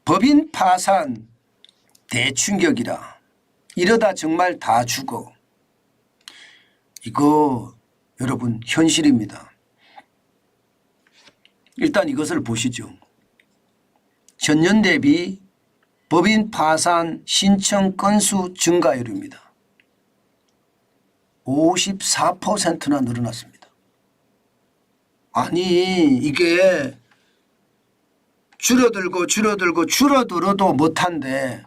법인 파산 대충격이라. 이러다 정말 다 죽어. 이거 여러분 현실입니다. 일단 이것을 보시죠. 전년 대비 법인 파산 신청 건수 증가율입니다. 54%나 늘어났습니다. 아니 이게 줄어들어도 못한데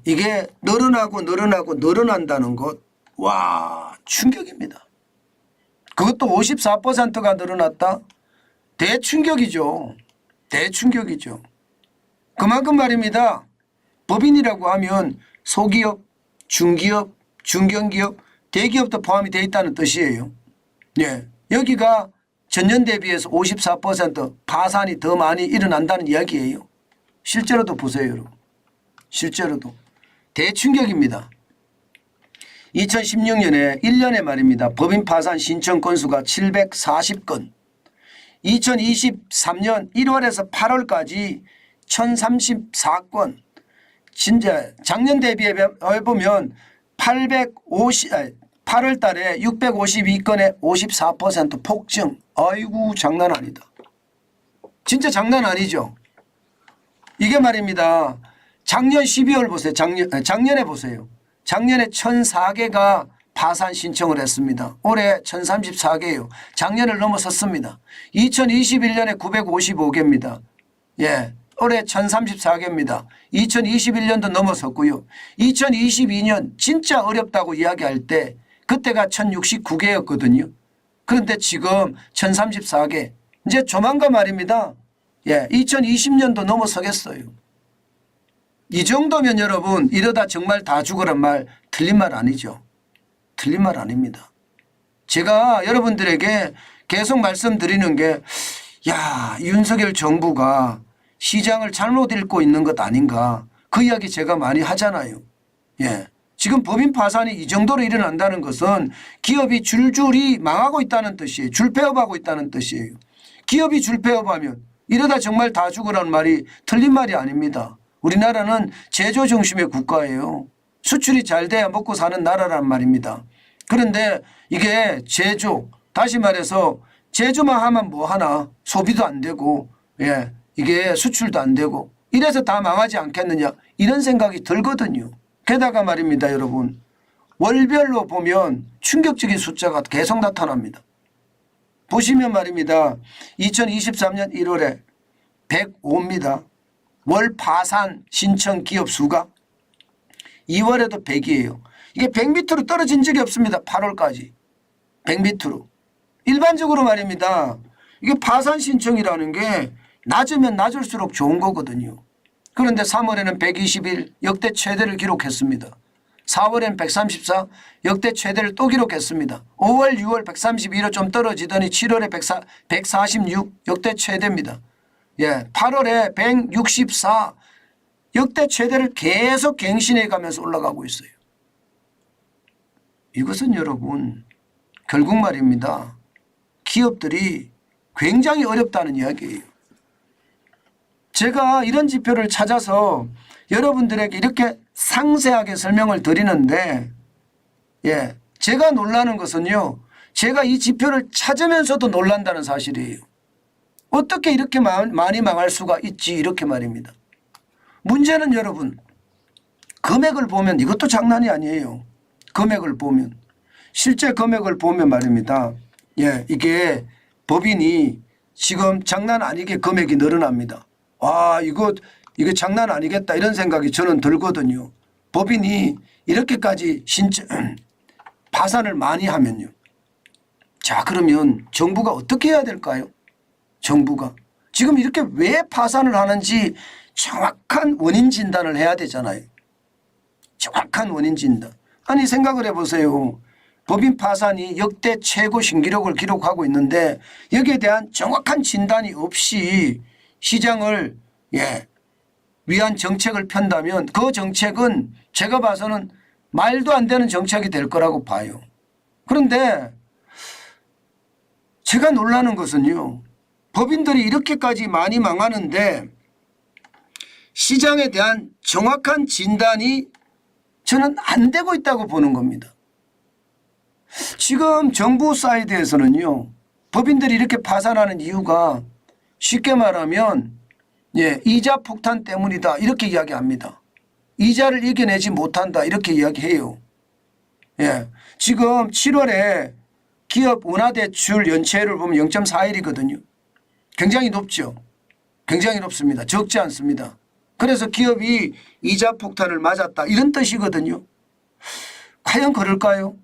이게 늘어난다는 것, 와 충격입니다. 그것도 54%가 늘어났다? 대충격이죠. 대충격이죠. 그만큼 말입니다. 법인이라고 하면 소기업, 중기업, 중견기업, 대기업도 포함이 되어 있다는 뜻이에요. 여기가 전년 대비해서 54% 파산이 더 많이 일어난다는 이야기예요. 실제로도 보세요, 여러분. 실제로도. 대충격입니다. 2016년에 1년에 말입니다. 법인 파산 신청 건수가 740건. 2023년 1월에서 8월까지 1034건. 진짜 작년 대비해 보면 8월 달에 652건에 54% 폭증. 아이고 장난 아니다. 진짜 장난 아니죠. 이게 말입니다. 작년 12월 보세요. 작년에 보세요. 작년에 1004개가 파산 신청을 했습니다. 올해 1034개예요. 작년을 넘어섰습니다. 2021년에 955개입니다. 올해 1034개입니다. 2021년도 넘어섰고요. 2022년 진짜 어렵다고 이야기할 때 그때가 1069개였거든요. 그런데 지금 1034개. 이제 조만간 말입니다. 2020년도 넘어서겠어요. 이 정도면 여러분 이러다 정말 다 죽어란 말 틀린 말 아니죠. 틀린 말 아닙니다. 제가 여러분들에게 계속 말씀드리는 게 윤석열 정부가 시장을 잘못 읽고 있는 것 아닌가. 그 이야기 제가 많이 하잖아요. 지금 법인 파산이 이 정도로 일어난다는 것은 기업이 줄줄이 망하고 있다는 뜻이에요. 줄폐업하고 있다는 뜻이에요. 기업이 줄폐업하면 이러다 정말 다 죽으라는 말이 틀린 말이 아닙니다. 우리나라는 제조 중심의 국가예요. 수출이 잘 돼야 먹고 사는 나라란 말입니다. 그런데 이게 제조, 다시 말해서 제조만 하면 뭐 하나, 소비도 안 되고 이게 수출도 안 되고 이래서 다 망하지 않겠느냐 이런 생각이 들거든요. 게다가 말입니다 여러분, 월별로 보면 충격적인 숫자가 계속 나타납니다. 보시면 말입니다. 2023년 1월에 105입니다. 월 파산 신청 기업 수가 2월에도 100이에요. 이게 100 밑으로 떨어진 적이 없습니다. 8월까지 100 밑으로. 일반적으로 말입니다. 이게 파산 신청이라는 게 낮으면 낮을수록 좋은 거거든요. 그런데 3월에는 121 역대 최대를 기록했습니다. 4월에는 134 역대 최대를 또 기록했습니다. 5월 6월 132로 좀 떨어지더니 7월에 146 역대 최대입니다. 8월에 164 역대 최대를 계속 갱신해 가면서 올라가고 있어요. 이것은 여러분 결국 말입니다. 기업들이 굉장히 어렵다는 이야기예요. 제가 이런 지표를 찾아서 여러분들에게 이렇게 상세하게 설명을 드리는데 제가 놀라는 것은요. 제가 이 지표를 찾으면서도 놀란다는 사실이에요. 어떻게 이렇게 많이 망할 수가 있지 이렇게 말입니다. 문제는 여러분 금액을 보면 이것도 장난이 아니에요. 금액을 보면 실제 금액을 보면 말입니다. 이게 법인이 지금 장난 아니게 금액이 늘어납니다. 이거 장난 아니겠다 이런 생각이 저는 들거든요. 법인이 이렇게까지 파산을 많이 하면요. 자 그러면 정부가 어떻게 해야 될까요? 정부가 지금 이렇게 왜 파산을 하는지 정확한 원인 진단을 해야 되잖아요. 정확한 원인 진단. 아니 생각을 해보세요. 법인 파산이 역대 최고 신기록을 기록하고 있는데 여기에 대한 정확한 진단이 없이 시장을 위한 정책을 편다면 그 정책은 제가 봐서는 말도 안 되는 정책이 될 거라고 봐요. 그런데 제가 놀라는 것은요. 법인들이 이렇게까지 많이 망하는데 시장에 대한 정확한 진단이 저는 안 되고 있다고 보는 겁니다. 지금 정부 사이드에서는요. 법인들이 이렇게 파산하는 이유가 쉽게 말하면 이자 폭탄 때문이다 이렇게 이야기합니다. 이자를 이겨내지 못한다 이렇게 이야기해요. 지금 7월에 기업 원화대출 연체율을 보면 0.41이거든요. 굉장히 높죠. 굉장히 높습니다. 적지 않습니다. 그래서 기업이 이자 폭탄을 맞았다 이런 뜻이거든요. 과연 그럴까요?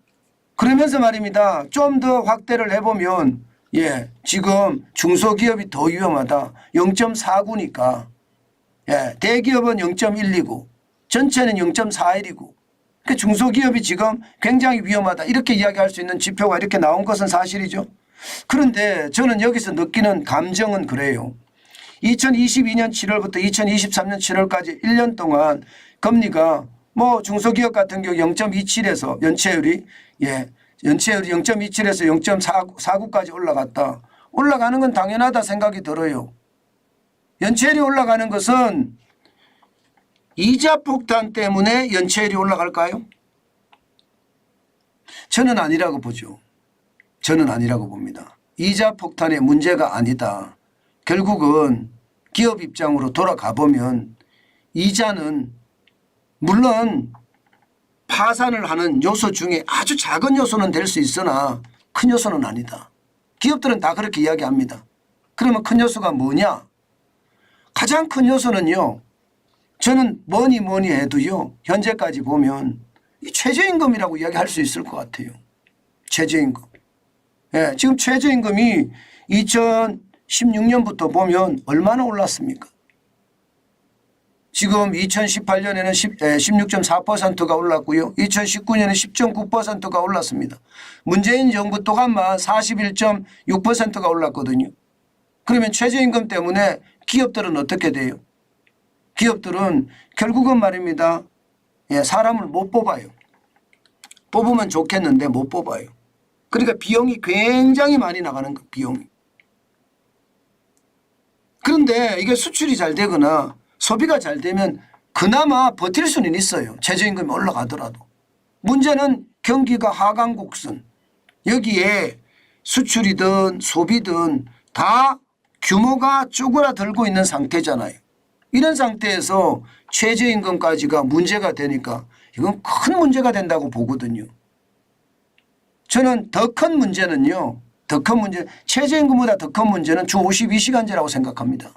그러면서 말입니다. 좀 더 확대를 해보면 지금 중소기업이 더 위험하다. 0.49니까 대기업은 0.12고 전체는 0.41이고 그러니까 중소기업이 지금 굉장히 위험하다 이렇게 이야기할 수 있는 지표가 이렇게 나온 것은 사실이죠. 그런데 저는 여기서 느끼는 감정은 그래요. 2022년 7월부터 2023년 7월까지 1년 동안 금리가 뭐 중소기업 같은 경우 0.27에서 연체율이 0.27에서 0.49까지 올라갔다. 올라가는 건 당연하다 생각이 들어요. 연체율이 올라가는 것은 이자 폭탄 때문에 연체율이 올라갈까요? 저는 아니라고 보죠. 저는 아니라고 봅니다. 이자 폭탄의 문제가 아니다. 결국은 기업 입장으로 돌아가 보면 이자는 물론 파산을 하는 요소 중에 아주 작은 요소는 될 수 있으나 큰 요소는 아니다. 기업들은 다 그렇게 이야기합니다. 그러면 큰 요소가 뭐냐? 가장 큰 요소는요. 저는 뭐니 해도요. 현재까지 보면 이 최저임금이라고 이야기할 수 있을 것 같아요. 최저임금. 지금 최저임금이 2016년부터 보면 얼마나 올랐습니까? 지금 2018년에는 16.4%가 올랐고요. 2019년에 10.9%가 올랐습니다. 문재인 정부 동안만 41.6%가 올랐거든요. 그러면 최저임금 때문에 기업들은 어떻게 돼요? 기업들은 결국은 말입니다. 사람을 못 뽑아요. 뽑으면 좋겠는데 못 뽑아요. 그러니까 비용이 굉장히 많이 나가는 거 비용이. 그런데 이게 수출이 잘 되거나 소비가 잘 되면 그나마 버틸 수는 있어요. 최저임금이 올라가더라도. 문제는 경기가 하강 곡선. 여기에 수출이든 소비든 다 규모가 쪼그라들고 있는 상태잖아요. 이런 상태에서 최저임금까지가 문제가 되니까 이건 큰 문제가 된다고 보거든요. 저는 더 큰 문제는요. 최저임금보다 더 큰 문제는 주 52시간제라고 생각합니다.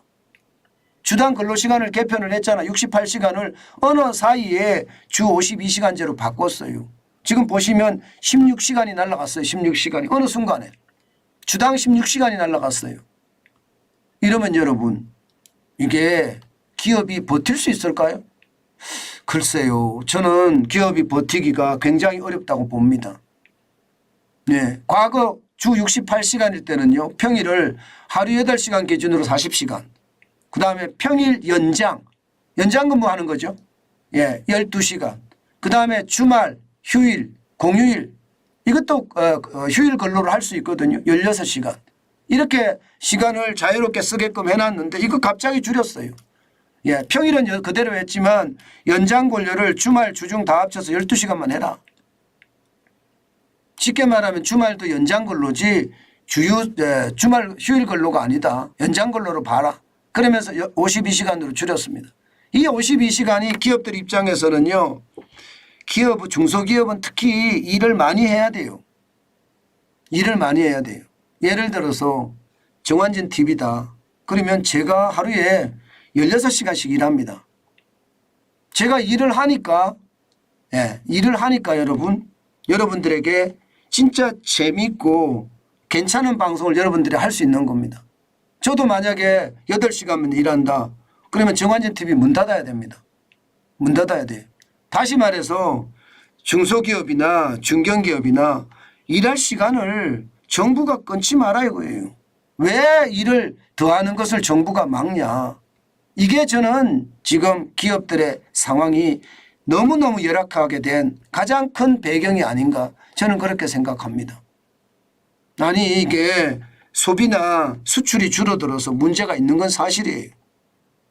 주당 근로시간을 개편을 했잖아. 68시간을 어느 사이에 주 52시간제로 바꿨어요. 지금 보시면 16시간이 날아갔어요. 16시간이. 어느 순간에. 주당 16시간이 날아갔어요. 이러면 여러분 이게 기업이 버틸 수 있을까요? 글쎄요. 저는 기업이 버티기가 굉장히 어렵다고 봅니다. 과거 주 68시간일 때는요. 평일을 하루 8시간 기준으로 40시간. 그다음에 평일 연장 근무하는 거죠. 12시간. 그다음에 주말, 휴일, 공휴일 이것도 휴일 근로를 할 수 있거든요. 16시간. 이렇게 시간을 자유롭게 쓰게끔 해놨는데 이거 갑자기 줄였어요. 평일은 그대로 했지만 연장 근로를 주말, 주중 다 합쳐서 12시간만 해라. 쉽게 말하면 주말도 연장 근로지 주말 휴일 근로가 아니다. 연장 근로로 봐라. 그러면서 52시간으로 줄였습니다. 이 52시간이 기업들 입장에서는요. 중소기업은 특히 일을 많이 해야 돼요. 일을 많이 해야 돼요. 예를 들어서 정환진 TV다. 그러면 제가 하루에 16시간씩 일합니다. 제가 일을 하니까 여러분들에게 진짜 재미있고 괜찮은 방송을 여러분들이 할 수 있는 겁니다. 저도 만약에 8시간만 일한다. 그러면 정환진 TV 문 닫아야 됩니다. 문 닫아야 돼요. 다시 말해서 중소기업이나 중견기업이나 일할 시간을 정부가 끊지 말아야 이거예요. 왜 일을 더하는 것을 정부가 막냐. 이게 저는 지금 기업들의 상황이 너무너무 열악하게 된 가장 큰 배경이 아닌가 저는 그렇게 생각합니다. 아니 이게 소비나 수출이 줄어들어서 문제가 있는 건 사실이에요.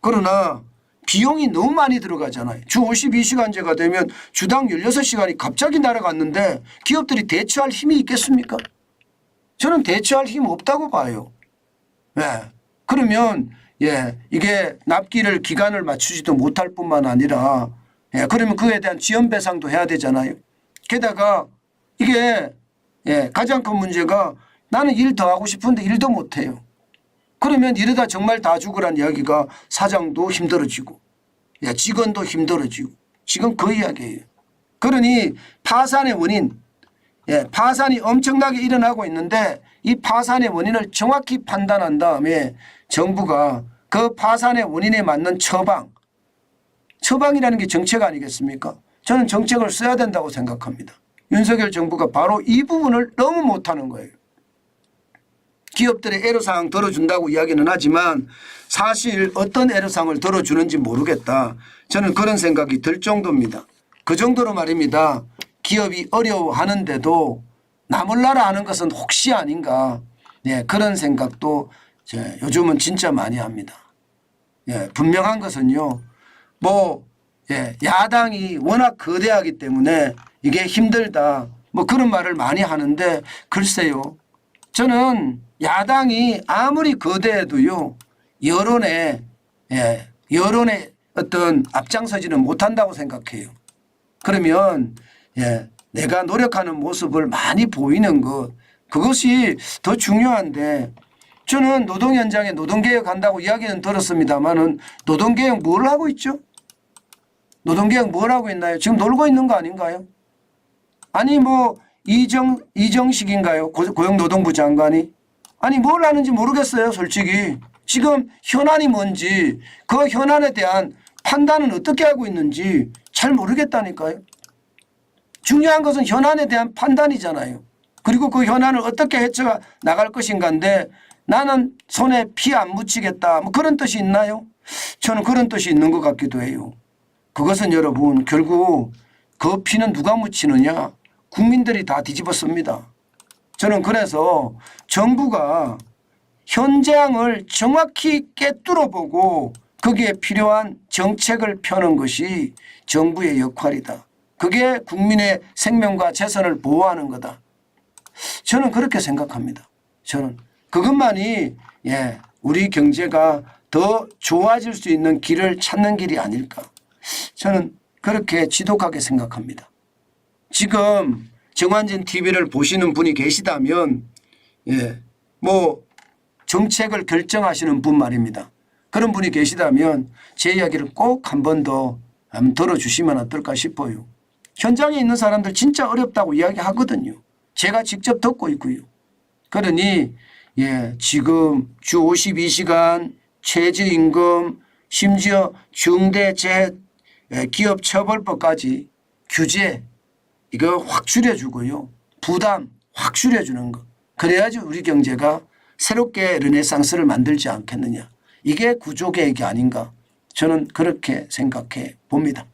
그러나 비용이 너무 많이 들어가잖아요. 주 52시간제가 되면 주당 16시간이 갑자기 날아갔는데 기업들이 대처할 힘이 있겠습니까? 저는 대처할 힘 없다고 봐요. 그러면 이게 납기를 기간을 맞추지도 못할 뿐만 아니라 그러면 그에 대한 지연 배상도 해야 되잖아요. 게다가 이게 가장 큰 문제가 나는 일 더 하고 싶은데 일도 못해요. 그러면 이러다 정말 다 죽으란 이야기가 사장도 힘들어지고 직원도 힘들어지고 지금 그 이야기예요. 그러니 파산의 원인 파산이 엄청나게 일어나고 있는데 이 파산의 원인을 정확히 판단한 다음에 정부가 그 파산의 원인에 맞는 처방이라는 게 정책 아니겠습니까? 저는 정책을 써야 된다고 생각합니다. 윤석열 정부가 바로 이 부분을 너무 못하는 거예요. 기업들의 애로사항 들어준다고 이야기는 하지만 사실 어떤 애로사항을 들어주는지 모르겠다. 저는 그런 생각이 들 정도입니다. 그 정도로 말입니다. 기업이 어려워하는데도 나 몰라라 하는 것은 혹시 아닌가. 그런 생각도 요즘은 진짜 많이 합니다. 분명한 것은요. 야당이 워낙 거대하기 때문에 이게 힘들다. 그런 말을 많이 하는데 글쎄요. 저는 야당이 아무리 거대해도요. 여론에 어떤 앞장서지는 못한다고 생각해요. 그러면 내가 노력하는 모습을 많이 보이는 것 그것이 더 중요한데 저는 노동 현장에 노동개혁한다고 이야기는 들었습니다마는 노동개혁 뭘 하고 있죠? 노동개혁 뭘 하고 있나요? 지금 놀고 있는 거 아닌가요? 아니 이정식인가요? 고용노동부 장관이? 아니 뭘 하는지 모르겠어요. 솔직히. 지금 현안이 뭔지 그 현안에 대한 판단은 어떻게 하고 있는지 잘 모르겠다니까요. 중요한 것은 현안에 대한 판단이잖아요. 그리고 그 현안을 어떻게 헤쳐 나갈 것인가인데 나는 손에 피 안 묻히겠다. 그런 뜻이 있나요? 저는 그런 뜻이 있는 것 같기도 해요. 그것은 여러분 결국 그 피는 누가 묻히느냐? 국민들이 다 뒤집었습니다. 저는 그래서 정부가 현장을 정확히 꿰뚫어 보고 거기에 필요한 정책을 펴는 것이 정부의 역할이다. 그게 국민의 생명과 재산을 보호하는 거다. 저는 그렇게 생각합니다. 저는 그것만이 우리 경제가 더 좋아질 수 있는 길을 찾는 길이 아닐까. 저는 그렇게 지독하게 생각합니다. 지금 정환진 TV를 보시는 분이 계시다면 정책을 결정하시는 분 말입니다. 그런 분이 계시다면 제 이야기를 꼭 한 번 더 들어주시면 어떨까 싶어요. 현장에 있는 사람들 진짜 어렵다고 이야기하거든요. 제가 직접 듣고 있고요. 그러니 지금 주 52시간 최저임금 심지어 중대재해기업처벌법까지 규제 이거 확 줄여주고요. 부담 확 줄여주는 거. 그래야지 우리 경제가 새롭게 르네상스를 만들지 않겠느냐. 이게 구조개혁이 아닌가. 저는 그렇게 생각해 봅니다.